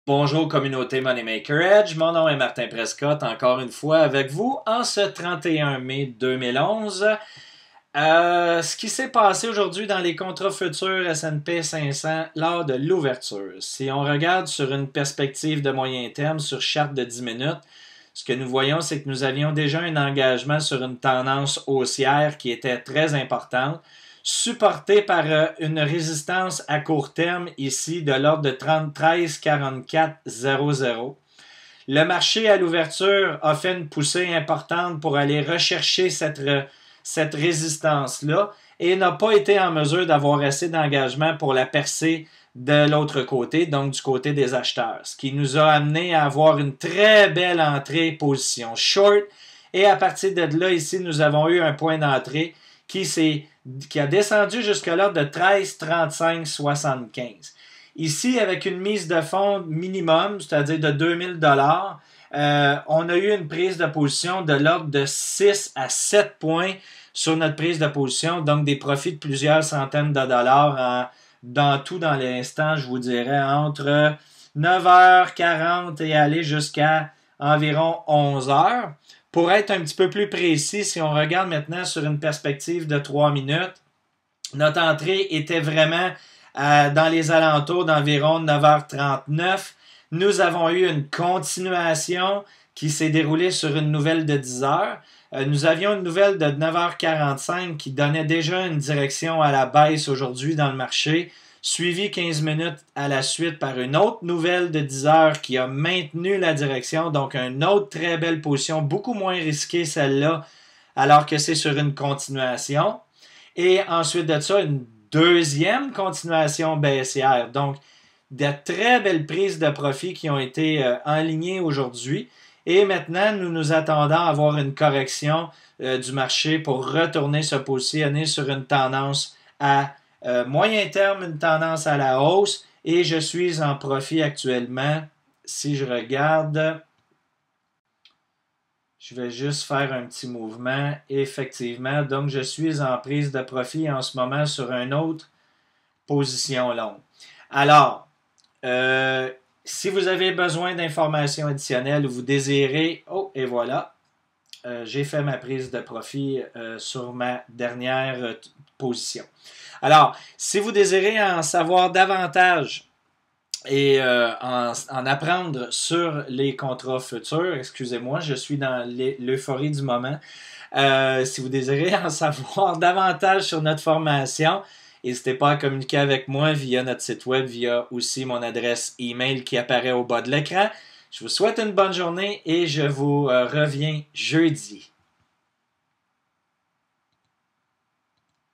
Bonjour communauté Moneymaker Edge, mon nom est Martin Prescott, encore une fois avec vous en ce 31 mai 2011. Ce qui s'est passé aujourd'hui dans les contrats futurs S&P 500 lors de l'ouverture. Si on regarde sur une perspective de moyen terme sur charte de 10 minutes, ce que nous voyons, c'est que nous avions déjà un engagement sur une tendance haussière qui était très importante, supporté par une résistance à court terme ici de l'ordre de 13,44,00. Le marché à l'ouverture a fait une poussée importante pour aller rechercher cette résistance-là et n'a pas été en mesure d'avoir assez d'engagement pour la percer de l'autre côté, donc du côté des acheteurs. Ce qui nous a amené à avoir une très belle entrée position short et à partir de là, ici, nous avons eu un point d'entrée qui a descendu jusqu'à l'ordre de 13,35,75. Ici, avec une mise de fonds minimum, c'est-à-dire de 2000 $, on a eu une prise de position de l'ordre de 6 à 7 points sur notre prise de position, donc des profits de plusieurs centaines de dollars dans l'instant, je vous dirais, entre 9h40 et aller jusqu'à environ 11h. Pour être un petit peu plus précis, si on regarde maintenant sur une perspective de 3 minutes, notre entrée était vraiment dans les alentours d'environ 9h39. Nous avons eu une continuation qui s'est déroulée sur une nouvelle de 10 heures. Nous avions une nouvelle de 9h45 qui donnait déjà une direction à la baisse aujourd'hui dans le marché, suivi 15 minutes à la suite par une autre nouvelle de 10 heures qui a maintenu la direction, donc une autre très belle position, beaucoup moins risquée celle-là, alors que c'est sur une continuation. Et ensuite de ça, une deuxième continuation baissière. Donc, de très belles prises de profit qui ont été enlignées aujourd'hui. Et maintenant, nous nous attendons à avoir une correction du marché pour retourner se positionner sur une tendance à moyen terme, une tendance à la hausse. Et je suis en profit actuellement. Si je regarde, je vais juste faire un petit mouvement. Effectivement, donc je suis en prise de profit en ce moment sur une autre position longue. Alors, si vous avez besoin d'informations additionnelles ou vous désirez... Oh, et voilà. J'ai fait ma prise de profit sur ma dernière position. Alors, si vous désirez en savoir davantage et en apprendre sur les contrats futurs, excusez-moi, je suis dans l'euphorie du moment. Si vous désirez en savoir davantage sur notre formation, n'hésitez pas à communiquer avec moi via notre site web, via aussi mon adresse email qui apparaît au bas de l'écran. Je vous souhaite une bonne journée et je vous reviens jeudi.